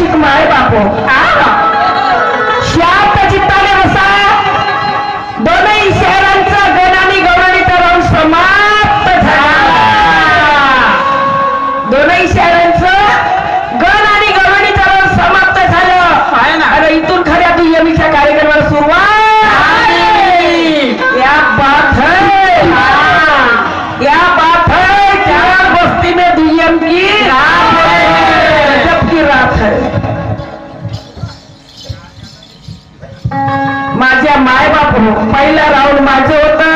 शिक माय बापो शांत चित्ताने बसा. दोनही शहरांचा गण आणि गौरवणीचा राऊंड समाप्त झाला. दोनही शहरांचं गण आणि गौरवणीचा राऊंड समाप्त झालं आहे ना. अरे इथून खऱ्या दुय्यमीच्या कार्यक्रमाला सुरुवात. या बात है, या बात है. 4 बस्ती में दुय्यम की रात है, गजब की रात है. माझ्या माय बाप पहिला राऊंड माझं होतं.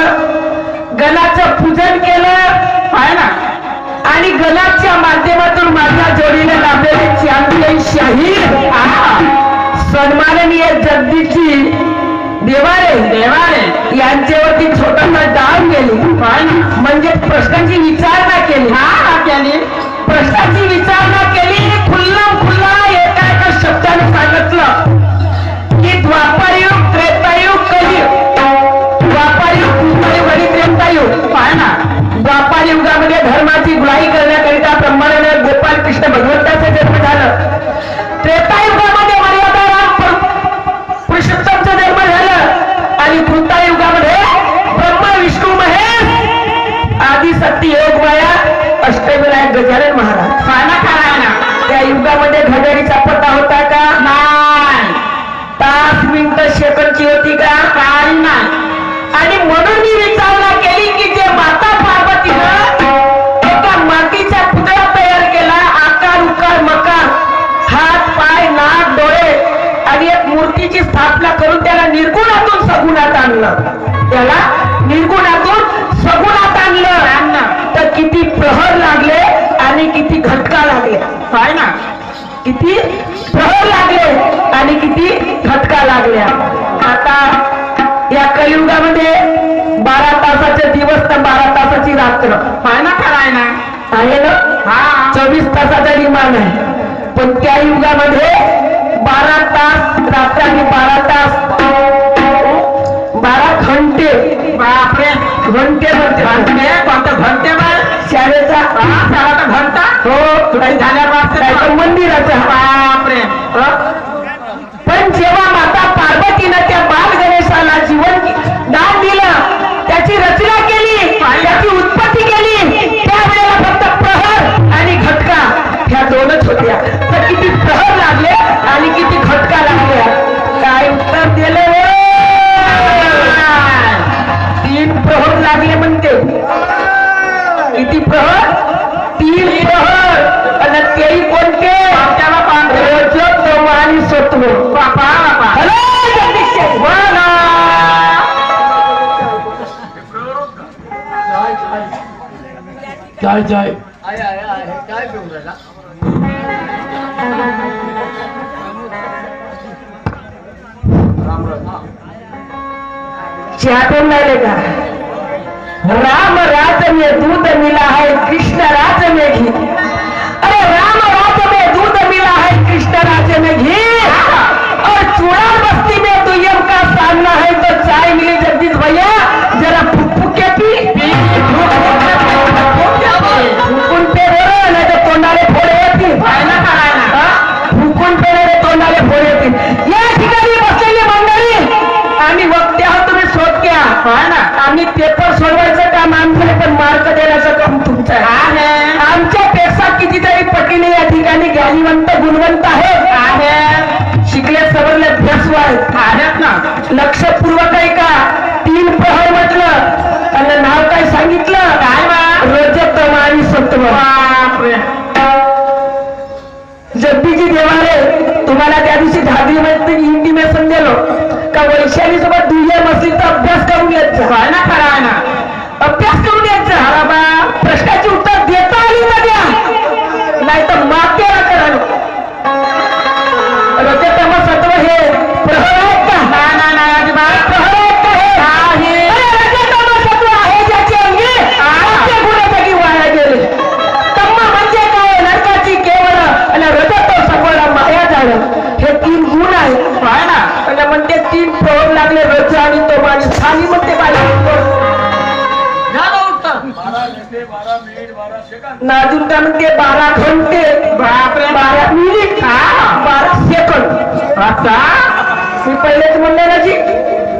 गणाचं पूजन केलं आहे ना आणि गणाच्या माध्यमातून माझ्या जोडीने लाभलेले चॅम्पियन शाहीर सन्माननीय जगदीशजी देवारे यांच्यावरती छोटासा डाव केली. म्हणजे प्रश्नांची विचारणा केली. प्रश्नांची विचारणा केली. खुल्ला एका शब्दाने सांगितलं की द्वापारयुग, त्रेतायुग, कलियुग. द्वापारयुग आणि त्रेतायुग आहे ना. द्वापार युगामध्ये धर्माची गुलाही करण्याकरिता ब्रह्मांडाने गोपाल कृष्ण भगवंताचा जन्म झालं. त्रेतायुगामध्ये मर्यादा राम पुरुषोत्तमचा जन्म झालं आणि कृतायुगामध्ये ब्रह्मा विष्णू महेश आदि शक्ती योग माया अष्टविनायक गजानन महाराज. त्या युगामध्ये घड्याळीचा पत्ता होता का? नाही. तास मिनिट सेकंदची होती का? काही नाही. आणि म्हणून मी विचारणा केली की जे माता पार्वतीनं एका मातीचा पुतळा तयार केला. आकार उकार मकार, हात पाय नाक डोळे आणि एक मूर्तीची स्थापना करून त्याला निर्गुणातून सगुणात आणलं. त्याला निर्गुणातून सगुणात आणलं तर किती प्रहर लागले आणि किती घटका लागले आहे ना. किती प्रहर लागले आणि किती घटका लागल्या. आता या कलियुगामध्ये 12 तासाचे दिवस तर 12 तासाची रात्र आहे ना. खरं आहे ना. 24 तासाचा विमान आहे. पण त्या युगामध्ये 12 तास रात्र आणि 12 तास 12 घंटे. बापरे, घंटे कोणतं घंटे शाळेचा घंटा हो झाल्यावर मंदिराचा. बापरे. पण जेव्हा माता पार्वतीनं त्या बाल गणेशाला जीवन दान दिलं, त्याची रचना केली, त्याची उत्पत्ती केली, त्यावेळेला फक्त प्रहर आणि घटका ह्या दोनच होत्या. तर किती प्रहर लागले आणि किती घटका लागल्या. काय उत्तर दिले? 3 प्रहर लागले म्हणते. किती प्रहर? 3 प्रहर. आणि तेही कोणते? रजत, तम आणि सत्व. जय जय चाटून राहिले का? राम राज में दूध मिला है, कृष्ण राज में घी. अरे राम राज में दूध मिला है, कृष्ण राज में घी. और चूड़ा बस्ती में दुय्यम का सामना है तो चाय मिली जगदीश भैया जरा फुक्के पी. फुकून पे बरं नाही तर तोंडाले फोडे येतील. फुकून पे तोंडाले फोडे येतील. या ठिकाणी बसलेली मंडळी आम्ही वक्ते आहोत, तुम्ही शोध घ्या. आम्ही पेपर सोडवायचं काम आमचं, पण मार्क देण्याचं काम तुमचं आहे. आमच्यापेक्षा कितीतरी पटीने या ठिकाणी ज्ञानीवंत गुणवंत आहेत. शिकले सवरले भ्रस्व आहेत ना. लक्षपूर्वक आहे का? 3 प्रहर म्हटलं आणि नाव काय सांगितलं? रजत, तम आणि सत्व. जगदीशजी देवारे तुम्हाला त्या दिवशी 10 दिवस इंटिमेशन दिलो का वैशाली सोबत दुय्यम असली तर अभ्यास करून घ्यायचा. खरा ना. अभ्यास करून घ्यायचा. प्रश्नाची उत्तर देता आली तर द्या, नाही तर मातेला करा. रजतम सत्व हे प्रहर आहेत का? प्रहर आहेत का? रजतम सत्व आहे ज्याचे अंगी ते गुणासाठी वाया गेले. तम्मा म्हणजे काय? नरकाची केवळ आणि रजत सगळं माया झालं. हे 3 गुण आहेत ना. म्हणते 3 प्रहर लागले रज आणि तो आणि खाली म्हणते काय अजून काय म्हणते 12 घंटे. बापरे, 12 मिनिट. 12 सेकंद. आता मी पहिलेच म्हणले ना जी,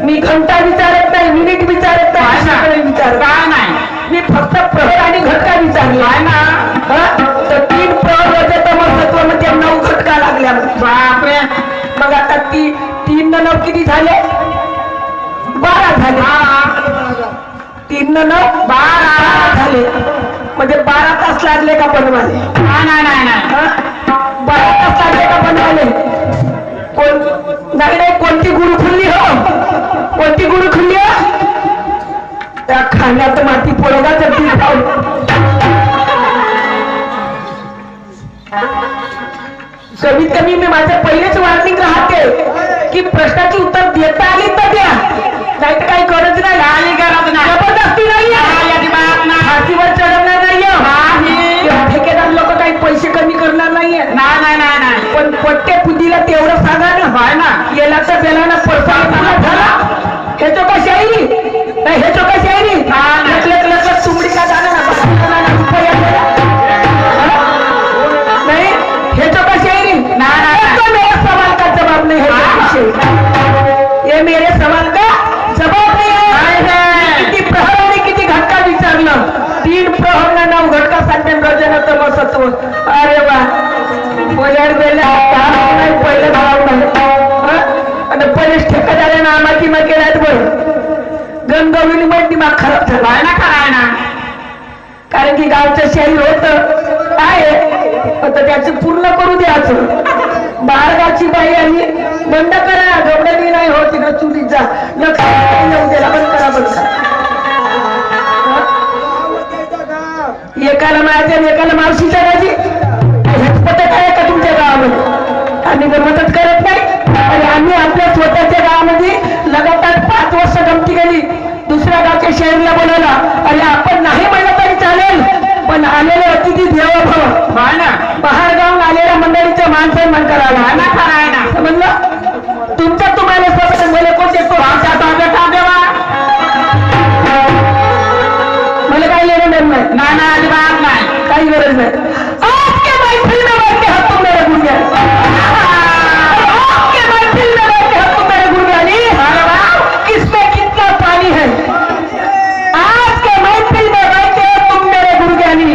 मी घंटा विचारत नाही, मिनिट विचारत नाही, सेकंद विचारत काय नाही. मी फक्त प्रहर आणि घटका विचारले काय ना. तर 3 प्रहर होते तमसत्वामध्ये 9 घटका लागल्या. बापरे. मग आता 3 न 9 किती झाले? 12 झाले. 3 न 9 12 झाले. म्हणजे 12 तास लागले का बनवाले? नाही नाही नाही. 12 तास लागले का बनवाले? नाही नाही. कोणती गुरु खुल्ली हो? कोणती गुरु खुल्ली हो? त्या खाण्यात माती पोळगा तर कमीत कमी मी माझं पहिलेच वॉर्निंग राहते की प्रश्नाची उत्तर देता आली तर द्या, नाही तर काही गरज नाही. काही गरज नाही. जबरदस्ती नाही अजिबात नाही. फाशीवर चढवणार नाही. ठेकेदार लोक काही पैसे कमी करणार नाहीये. नाही नाही नाही. पण पट्टे पुदीला तेवढं सांगा ना. होय ना. गेला तर गेला ना पैसा झाला. हे चोका शायरी नाही, हे चोका शायरी लग तुमडी का झालं ना रुपया नाही. हे चोका शायरी तो मेरे सवाल का जवाब नहीं है. ये मेरे सवाल का जवाब नाही आहे. किती प्रहर आणि किती घटका विचारलं? 3 प्रहर 9 घटका सांगते रजन तमसत्व. अरे वा. पहिलं आणि पहिलेच ठेकेदार आमाची मग केल्यात बरं. गंगवली मग दिमाग खराब झाला ना. काय ना. कारण की गावचं शहरी होत आहे, आता त्याचं पूर्ण करू द्यायचं. बाहेरगावची बाई आणि बंद करा, गवडणी नाही होत तिकडं चुलीत जा. लक्ष येऊ द्याला बंद करा, बंद करा. एकाला माझ्या एकाला मावशीच्या राजी हेच पटत आहे का तुमच्या गावामध्ये? आम्ही गमतच करत नाही. आणि आम्ही आपल्या स्वतःच्या गावामध्ये लगातार 5 वर्ष गमती गेली. दुसऱ्या गावच्या शहरीला बोलवला. अरे आपण नाही म्हणलं तरी चालेल, पण आलेले अतिथी देवो भव. बाहेर गावून आलेल्या मंडळीचं मान सन्मान करायला ना. खरं ना. समजलं? तुमचं तुम्हाला स्वतः मला कोण देतो? मला काही लेणं नाही. नाही अजिबात नाही. काही गरज नाही. आपके मैफिल में बैठ के हाथ मेरे गुंजानी, आपके मैफिल में बैठ के हाथ मेरे गुंजानी, किसमें कितना पानी है? आज के महफिल में बैठे तुम मेरे गुरजानी,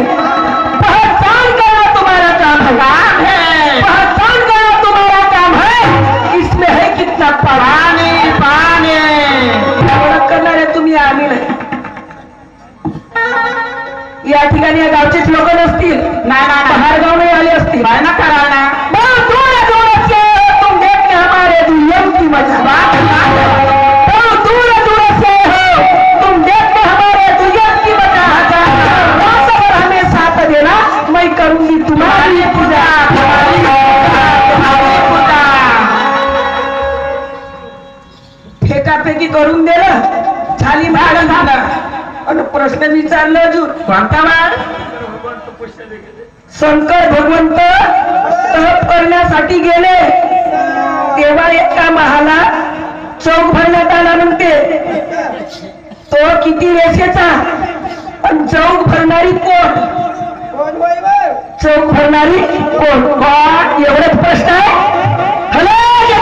पहचान करना तुम्हारा काम है. पहचान करना तुम्हारा काम है. इसमें है कितना पानी? पाणी. ओळख करणार आहे तुम्ही, आम्ही नाही. या ठिकाणी या गावचेच लोक नसतील, नाही बाहेर गाव नाही आले असतील. ना. करा ना. दूर से तुम देखते हमारे दुनियम की मजा. दूर से हो तुम देखते हमारे दुनियम की मजा. और हमें साथ देना, मैं करूंगी तुम्हारी पूजा. फेकाफेकी करून दिलं, झाली भाडं झालं. आणि प्रश्न विचारलं अजून कोणता बाळ? शंकर भगवंत तप करण्यासाठी गेले, तेव्हा एका महाला चौक भरण्यात आला म्हणते. तो किती रेषेचा? पण चौक भरणारी कोण? चौक भरणारी कोण? एवढंच प्रश्न आहे. हॅलो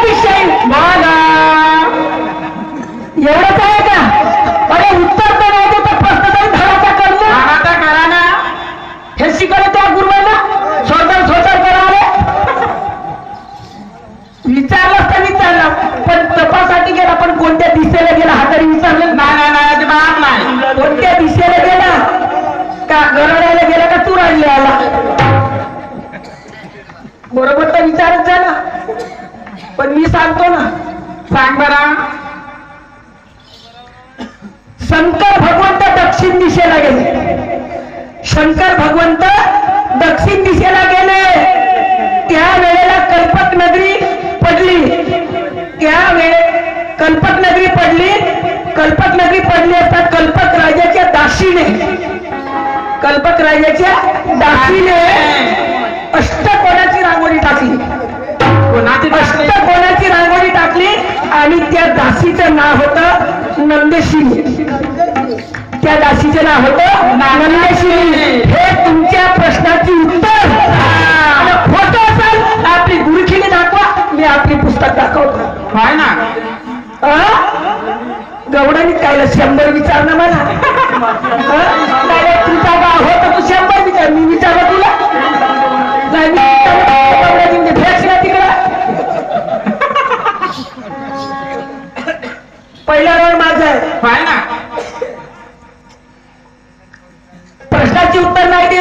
विषय बोला. एवढंच आहे का? अरे उत्तर तर नाही देत, प्रश्न तरी धडाचा करतो. करा ना. हे शिकवलं त्या गुरुवांना. स्वतः करावे. विचारलं तर विचारलं, पण तपासाठी गेला, पण कोणत्या दिशेला गेला हा तरी विचारलं नाही अजिबात नाही. कोणत्या दिशेला गेला? का गरडायला गेला का चुरायला आला? बरोबर तर विचारत जा ना. पण मी सांगतो ना. सांग बरा. शंकर भगवंत दक्षिण दिशेला गेले. शंकर भगवंत दक्षिण दिशेला गेले. त्या वेळेला कल्पक नगरी पडली. कल्पक नगरी पडली असता कल्पक राजाच्या दासीने अष्टकोनाची रांगोळी टाकली. अष्टकोनाची रांगोळी टाकली आणि त्या दासीचं नाव होतं नंदेशिनी. त्या दासीचे नाव होतं नंदेशिनी. हे तुमच्या प्रश्नाची उत्तर. खोटं असेल आपली गुरुखिली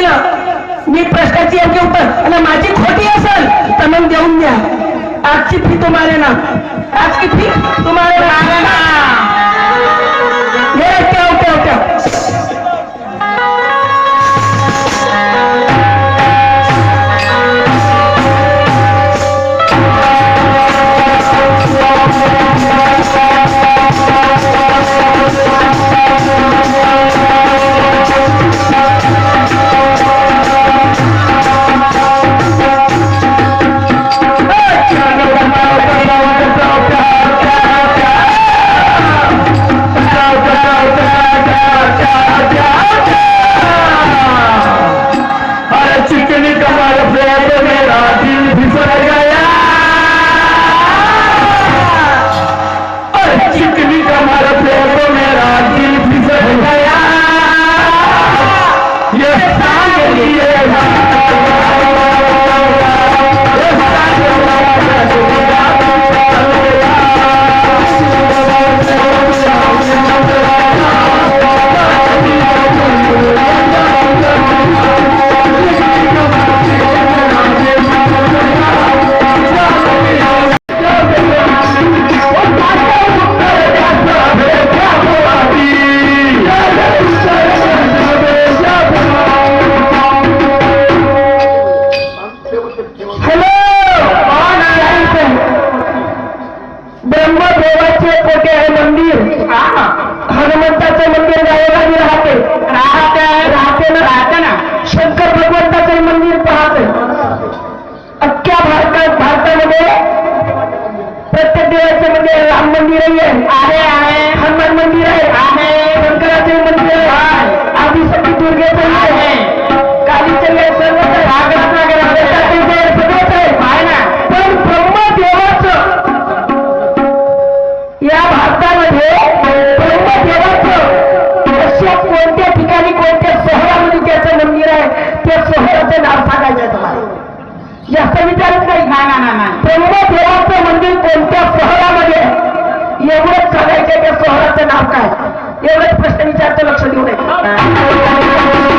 केलं मी प्रश्नाची योग्य उत्तर आणि माझी खोटी असेल तर मग देऊन द्या. आजची फी तुम्हाला ना, आज की फी तुम्हाला ना. हे ठेव ठेव ठेव. ब्रह्मदेवाचे कोटे आहे मंदिर. हनुमंताचं मंदिर गावागावी राहते ना. शंकर भगवंताचं मंदिर पाहते. अख्ख्या भारतामध्ये प्रत्येक देवाचे मंदिर, राम मंदिरही आहे, हनुमान मंदिर आहे, शंकराचे मंदिर आहे, आदिशक्ती दुर्गेचं आहे, कालीचं आहे, सर्वच आहे ना. पण ब्रह्मदेवाचं या भारतामध्ये ब्रह्मदेवाचं अशा कोणत्या ठिकाणी कोणत्या शहरामध्ये त्याचं मंदिर आहे, त्या शहराचं नाव सांगायचं तुम्हाला. जास्त विचारत नाही. ब्रह्मदेवाचं मंदिर कोणत्या शहरामध्ये एवढंच सांगायचं, त्या शहराचं नाव काय, एवढंच प्रश्न विचारतो. लक्ष देऊ नये.